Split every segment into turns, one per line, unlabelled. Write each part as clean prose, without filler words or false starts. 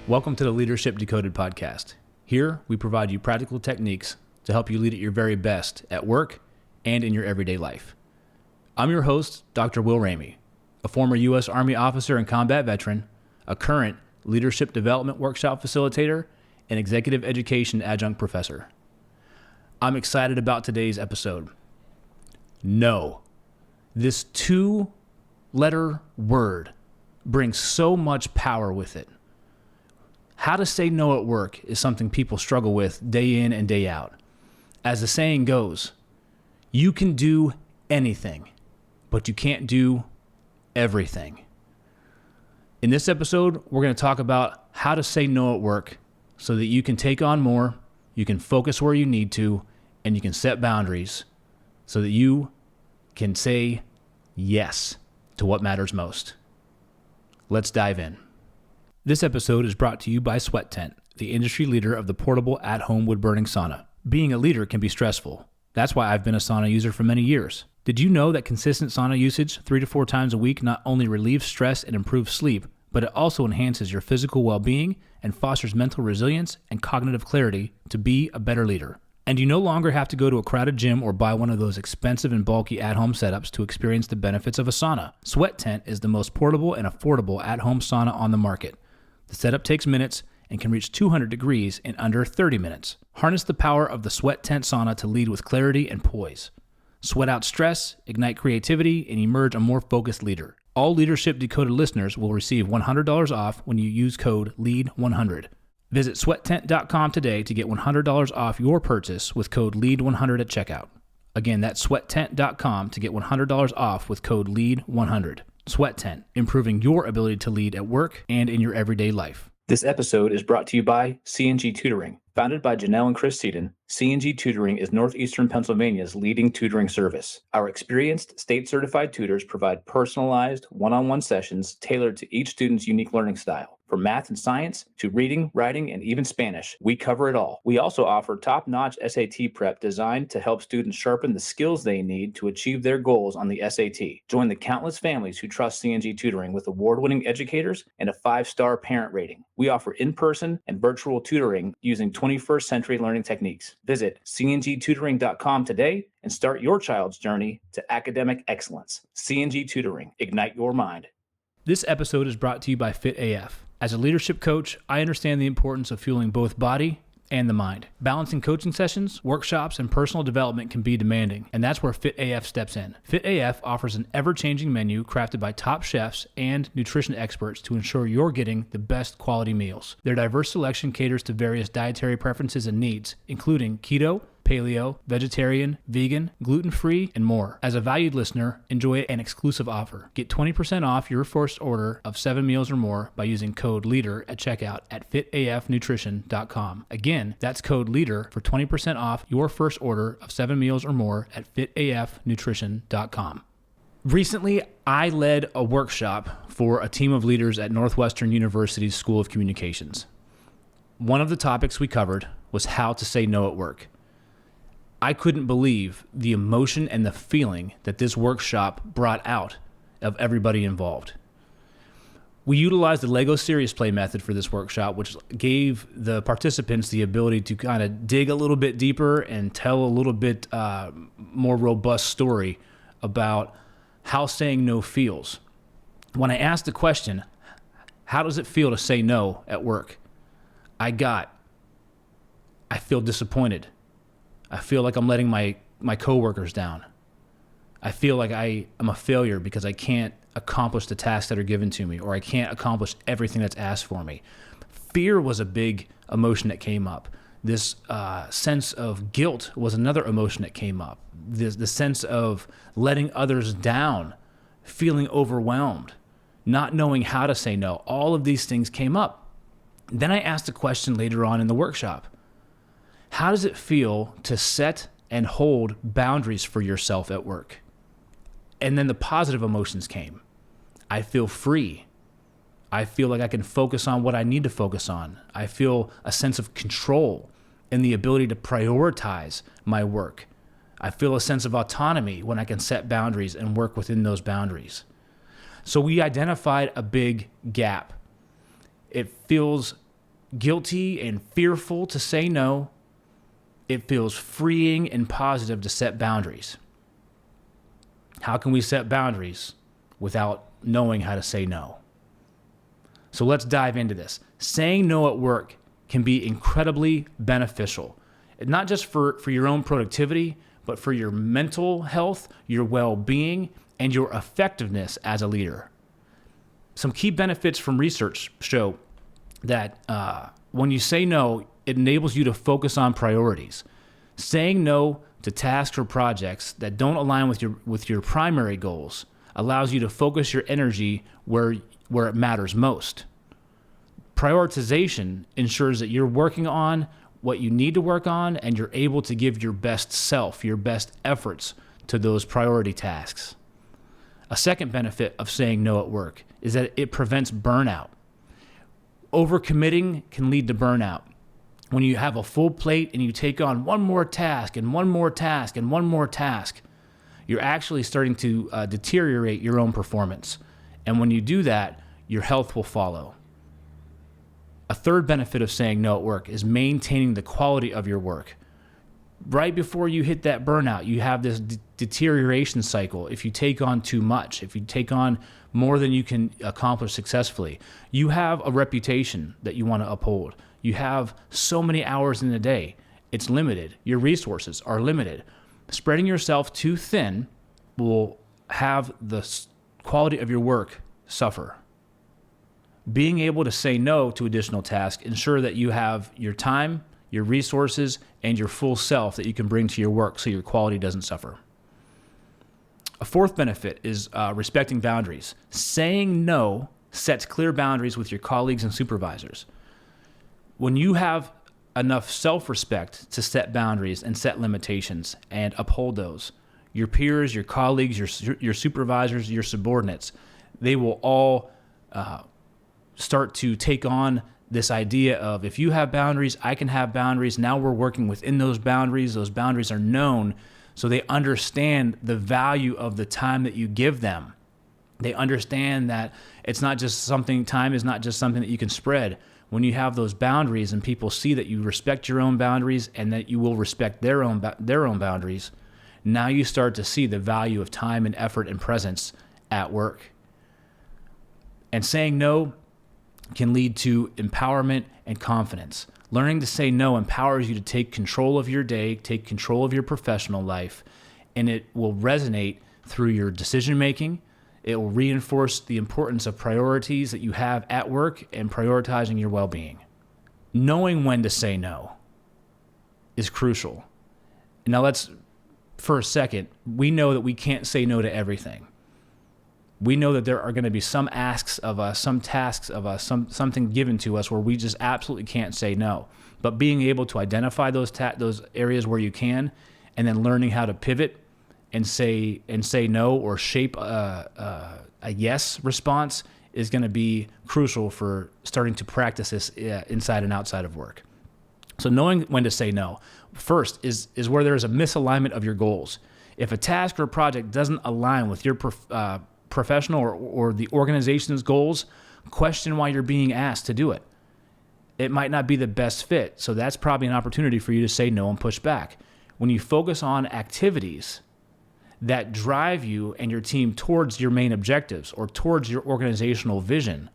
Welcome to the Leadership Decoded podcast. Here, we provide you practical techniques to help you lead at your very best at work and in your everyday life. I'm your host, Dr. Will Ramey, a former U.S. Army officer and combat veteran, a current leadership development workshop facilitator, and executive education adjunct professor. I'm excited about today's episode. No. This two-letter word brings so much power with it. How to say no at work is something people struggle with day in and day out. As the saying goes, you can do anything, but you can't do everything. In this episode, we're going to talk about how to say no at work so that you can take on more, you can focus where you need to, and you can set boundaries so that you can say yes to what matters most. Let's dive in. This episode is brought to you by Sweat Tent, the industry leader of the portable at-home wood-burning sauna. Being a leader can be stressful. That's why I've been a sauna user for many years. Did you know that consistent sauna usage 3 to 4 times a week not only relieves stress and improves sleep, but it also enhances your physical well-being and fosters mental resilience and cognitive clarity to be a better leader? And you no longer have to go to a crowded gym or buy one of those expensive and bulky at-home setups to experience the benefits of a sauna. Sweat Tent is the most portable and affordable at-home sauna on the market. The setup takes minutes and can reach 200 degrees in under 30 minutes. Harness the power of the Sweat Tent sauna to lead with clarity and poise. Sweat out stress, ignite creativity, and emerge a more focused leader. All Leadership Decoded listeners will receive $100 off when you use code LEAD100. Visit sweattent.com today to get $100 off your purchase with code LEAD100 at checkout. Again, that's sweattent.com to get $100 off with code LEAD100. Sweat Tent, improving your ability to lead at work and in your everyday life. This episode is brought to you by C&G Tutoring. Founded by Janelle and Chris Seaton, C&G Tutoring is Northeastern Pennsylvania's leading tutoring service. Our experienced, state-certified tutors provide personalized, one-on-one sessions tailored to each student's unique learning style. From math and science to reading, writing, and even Spanish, we cover it all. We also offer top-notch SAT prep designed to help students sharpen the skills they need to achieve their goals on the SAT. Join the countless families who trust C&G Tutoring with award-winning educators and a 5-star parent rating. We offer in-person and virtual tutoring using 21st century learning techniques. Visit cngtutoring.com today and start your child's journey to academic excellence. C&G Tutoring, ignite your mind. This episode is brought to you by Fit AF. As a leadership coach, I understand the importance of fueling both body and the mind. Balancing coaching sessions, workshops, and personal development can be demanding, and that's where Fit AF steps in. Fit AF offers an ever-changing menu crafted by top chefs and nutrition experts to ensure you're getting the best quality meals. Their diverse selection caters to various dietary preferences and needs, including keto, paleo, vegetarian, vegan, gluten-free, and more. As a valued listener, enjoy an exclusive offer. Get 20% off your first order of 7 meals or more by using code LEADER at checkout at fitafnutrition.com. Again, that's code LEADER for 20% off your first order of 7 meals or more at fitafnutrition.com. Recently, I led a workshop for a team of leaders at Northwestern University's School of Communications. One of the topics we covered was how to say no at work. I couldn't believe the emotion and the feeling that this workshop brought out of everybody involved. We utilized the Lego Serious Play method for this workshop, which gave the participants the ability to kind of dig a little bit deeper and tell a little bit more robust story about how saying no feels. When I asked the question, how does it feel to say no at work? I feel disappointed. I feel like I'm letting my coworkers down. I feel like I am a failure because I can't accomplish the tasks that are given to me, or I can't accomplish everything that's asked for me. Fear was a big emotion that came up. This sense of guilt was another emotion that came up. The sense of letting others down, feeling overwhelmed, not knowing how to say no. All of these things came up. Then I asked a question later on in the workshop. How does it feel to set and hold boundaries for yourself at work? And then the positive emotions came. I feel free. I feel like I can focus on what I need to focus on. I feel a sense of control and the ability to prioritize my work. I feel a sense of autonomy when I can set boundaries and work within those boundaries. So we identified a big gap. It feels guilty and fearful to say no, it feels freeing and positive to set boundaries. How can we set boundaries without knowing how to say no? So let's dive into this. Saying no at work can be incredibly beneficial, not just for your own productivity, but for your mental health, your well-being, and your effectiveness as a leader. Some key benefits from research show that when you say no, it enables you to focus on priorities. Saying no to tasks or projects that don't align with your primary goals allows you to focus your energy where it matters most. Prioritization ensures that you're working on what you need to work on, and you're able to give your best self, your best efforts to those priority tasks. A second benefit of saying no at work is that it prevents burnout. Overcommitting can lead to burnout. When you have a full plate and you take on one more task and one more task and one more task, you're actually starting to deteriorate your own performance. And when you do that, your health will follow. A third benefit of saying no at work is maintaining the quality of your work. Right before you hit that burnout, you have this deterioration cycle. If you take on too much, if you take on more than you can accomplish successfully, you have a reputation that you want to uphold. You have so many hours in a day. It's limited. Your resources are limited. Spreading yourself too thin will have the quality of your work suffer. Being able to say no to additional tasks ensure that you have your time, your resources, and your full self that you can bring to your work so your quality doesn't suffer. A fourth benefit is respecting boundaries. Saying no sets clear boundaries with your colleagues and supervisors. When you have enough self-respect to set boundaries and set limitations and uphold those, your peers, your colleagues, your supervisors, your subordinates, they will all start to take on this idea of, if you have boundaries, I can have boundaries. Now we're working within those boundaries. Those boundaries are known, so they understand the value of the time that you give them. They understand that time is not just something that you can spread. When you have those boundaries and people see that you respect your own boundaries and that you will respect their own boundaries, now you start to see the value of time and effort and presence at work. And saying no can lead to empowerment and confidence. Learning to say no empowers you to take control of your day, take control of your professional life, and it will resonate through your decision making. It will reinforce the importance of priorities that you have at work and prioritizing your well-being. Knowing when to say no is crucial. Now for a second, we know that we can't say no to everything. We know that there are going to be some asks of us, some tasks of us, something given to us where we just absolutely can't say no. But being able to identify those areas where you can, and then learning how to pivot and say no, or shape a yes response, is going to be crucial for starting to practice this inside and outside of work. So knowing when to say no, first, is where there is a misalignment of your goals. If a task or a project doesn't align with your professional or the organization's goals, question why you're being asked to do it. It might not be the best fit, so that's probably an opportunity for you to say no and push back. When you focus on activities that drive you and your team towards your main objectives or towards your organizational vision,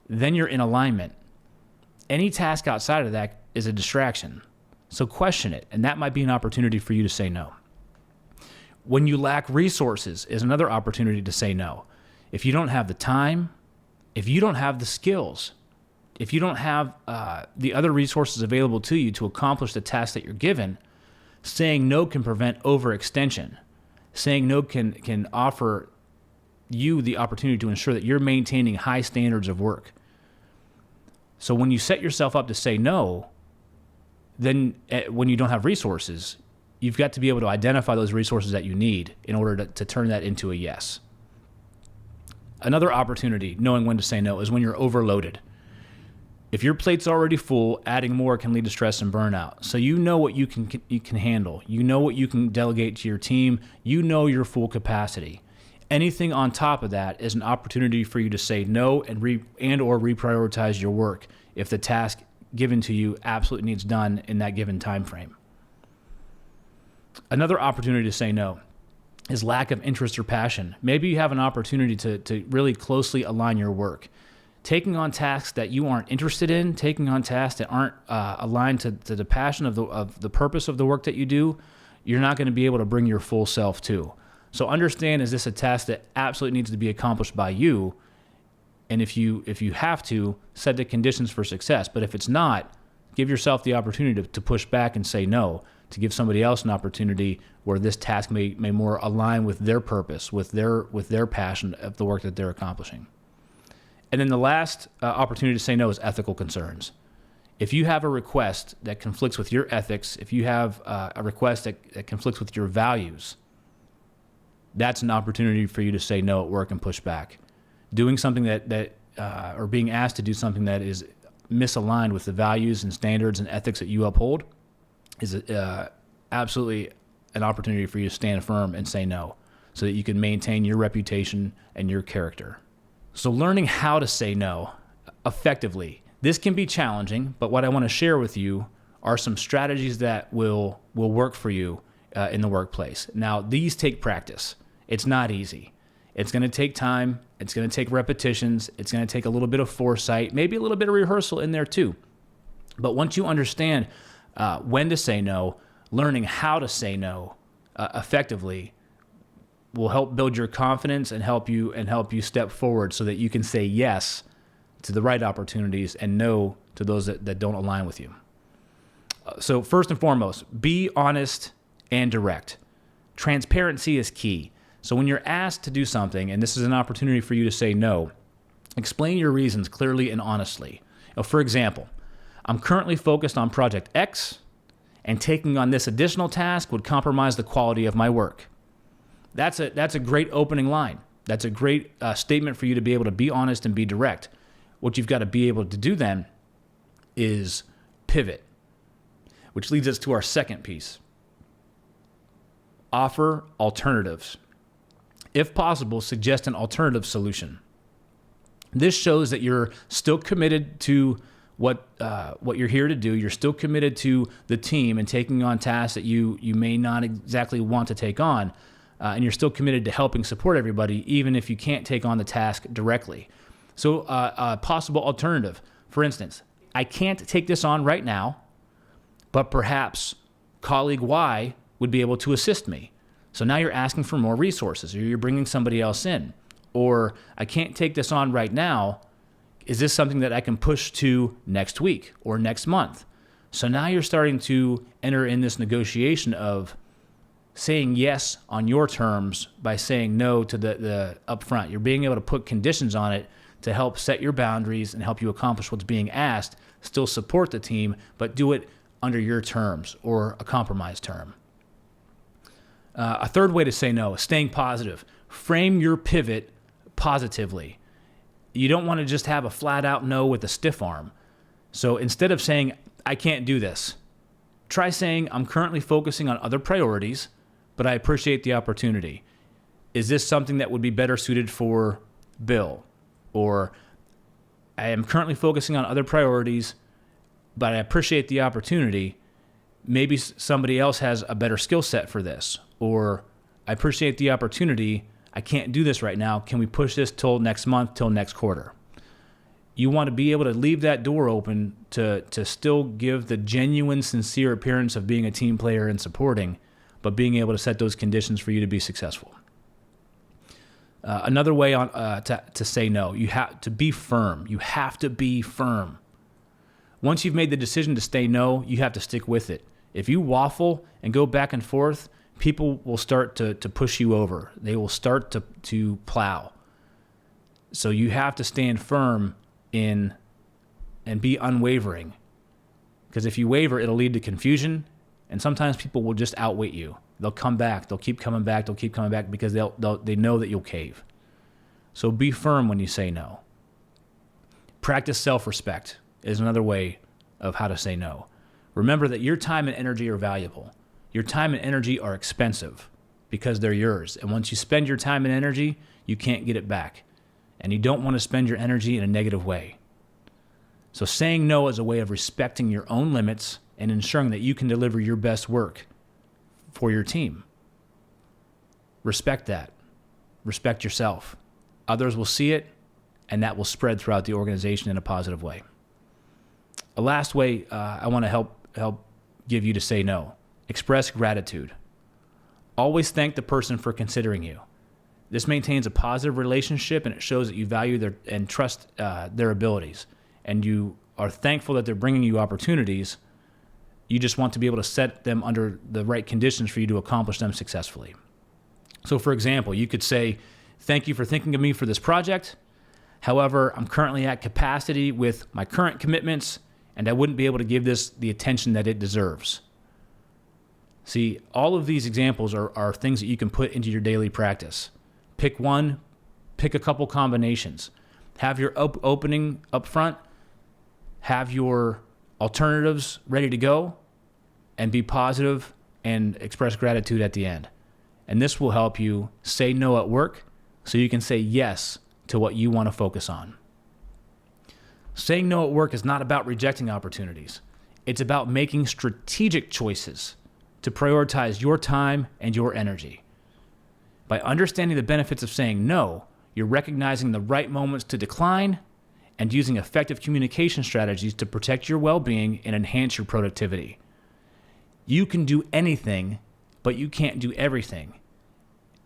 then you're in alignment. Any task outside of that is a distraction. So question it, and that might be an opportunity for you to say no. When you lack resources is another opportunity to say no. If you don't have the time, if you don't have the skills, if you don't have the other resources available to you to accomplish the task that you're given, saying no can prevent overextension. Saying no can offer you the opportunity to ensure that you're maintaining high standards of work. So when you set yourself up to say no, then when you don't have resources, you've got to be able to identify those resources that you need in order to turn that into a yes. Another opportunity, knowing when to say no, is when you're overloaded. If your plate's already full, adding more can lead to stress and burnout. So you know what you can handle. You know what you can delegate to your team. You know your full capacity. Anything on top of that is an opportunity for you to say no and or reprioritize your work if the task given to you absolutely needs done in that given time frame. Another opportunity to say no is lack of interest or passion. Maybe you have an opportunity to really closely align your work. Taking on tasks that you aren't interested in, taking on tasks that aren't aligned to the passion of the purpose of the work that you do, you're not going to be able to bring your full self to. So understand, is this a task that absolutely needs to be accomplished by you? And if you have to, set the conditions for success. But if it's not, give yourself the opportunity to push back and say no, to give somebody else an opportunity where this task may more align with their purpose, with their passion of the work that they're accomplishing. And then the last opportunity to say no is ethical concerns. If you have a request that conflicts with your ethics, if you have a request that conflicts with your values, that's an opportunity for you to say no at work and push back. Doing something or being asked to do something that is misaligned with the values and standards and ethics that you uphold is absolutely an opportunity for you to stand firm and say no, so that you can maintain your reputation and your character. So learning how to say no effectively. This can be challenging, but what I want to share with you are some strategies that will work for you in the workplace. Now, these take practice. It's not easy. It's going to take time. It's going to take repetitions. It's going to take a little bit of foresight, maybe a little bit of rehearsal in there too. But once you understand when to say no, learning how to say no effectively will help build your confidence and help you step forward so that you can say yes to the right opportunities and no to those that don't align with you. So first and foremost, be honest and direct. Transparency is key. So when you're asked to do something, and this is an opportunity for you to say no, explain your reasons clearly and honestly. For example, I'm currently focused on Project X, and taking on this additional task would compromise the quality of my work. That's a great opening line. That's a great statement for you to be able to be honest and be direct. What you've got to be able to do then is pivot, which leads us to our second piece. Offer alternatives. If possible, suggest an alternative solution. This shows that you're still committed to what you're here to do. You're still committed to the team and taking on tasks that you may not exactly want to take on. And you're still committed to helping support everybody, even if you can't take on the task directly. So a possible alternative, for instance, I can't take this on right now, but perhaps colleague Y would be able to assist me. So now you're asking for more resources, or you're bringing somebody else in. Or I can't take this on right now. Is this something that I can push to next week or next month? So now you're starting to enter in this negotiation of saying yes on your terms by saying no to the upfront. You're being able to put conditions on it to help set your boundaries and help you accomplish what's being asked, still support the team, but do it under your terms or a compromise term. A third way to say no is staying positive. Frame your pivot positively. You don't want to just have a flat out no with a stiff arm. So instead of saying, I can't do this, try saying, I'm currently focusing on other priorities, but I appreciate the opportunity. Is this something that would be better suited for Bill? Or I am currently focusing on other priorities, but I appreciate the opportunity. Maybe somebody else has a better skill set for this. Or I appreciate the opportunity. I can't do this right now. Can we push this till next month, till next quarter? You want to be able to leave that door open to still give the genuine, sincere appearance of being a team player and supporting, but being able to set those conditions for you to be successful. Another way to say no, you have to be firm. You have to be firm. Once you've made the decision to say no, you have to stick with it. If you waffle and go back and forth, people will start to push you over. They will start to plow. So you have to stand firm and be unwavering. Because if you waver, it'll lead to confusion, and sometimes people will just outwit you. They'll come back. They'll keep coming back. They'll keep coming back because they know that you'll cave. So be firm when you say no. Practice self-respect is another way of how to say no. Remember that your time and energy are valuable. Your time and energy are expensive. because they're yours. And once you spend your time and energy, you can't get it back. And you don't want to spend your energy in a negative way. So saying no is a way of respecting your own limits and ensuring that you can deliver your best work for your team. Respect that. Respect yourself. Others will see it, and that will spread throughout the organization in a positive way. A last way I want to help give you to say no. Express gratitude. Always thank the person for considering you. This maintains a positive relationship, and it shows that you value and trust their abilities, and you are thankful that they're bringing you opportunities. You just want to be able to set them under the right conditions for you to accomplish them successfully. So for example, you could say, thank you for thinking of me for this project. However, I'm currently at capacity with my current commitments, and I wouldn't be able to give this the attention that it deserves. See, all of these examples are things that you can put into your daily practice. Pick one, pick a couple combinations. Have your opening up front, have your alternatives ready to go, and be positive and express gratitude at the end. And this will help you say no at work so you can say yes to what you want to focus on. Saying no at work is not about rejecting opportunities. It's about making strategic choices to prioritize your time and your energy. By understanding the benefits of saying no, you're recognizing the right moments to decline and using effective communication strategies to protect your well-being and enhance your productivity. You can do anything, but you can't do everything.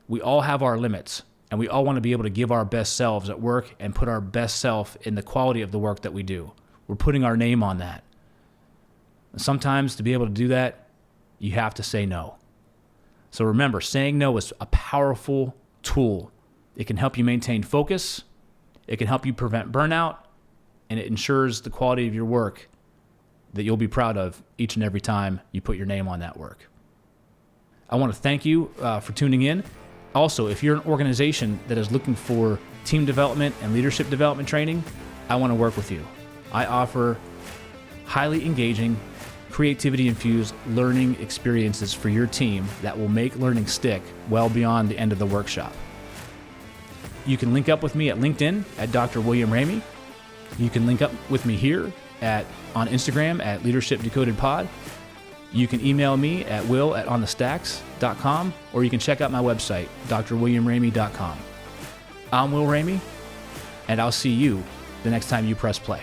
We all have our limits, and we all want to be able to give our best selves at work and put our best self in the quality of the work that we do. We're putting our name on that. And sometimes to be able to do that, you have to say no. So remember, saying no is a powerful tool. It can help you maintain focus, it can help you prevent burnout, and it ensures the quality of your work that you'll be proud of each and every time you put your name on that work. I want to thank you for tuning in. Also, if you're an organization that is looking for team development and leadership development training, I want to work with you. I offer highly engaging, creativity-infused learning experiences for your team that will make learning stick well beyond the end of the workshop. You can link up with me at LinkedIn at Dr. William Ramey. You can link up with me here on Instagram at Leadership Decoded Pod. You can email me at will@OnTheStacks.com, or you can check out my website, drwilliamramey.com. I'm Will Ramey, and I'll see you the next time you press play.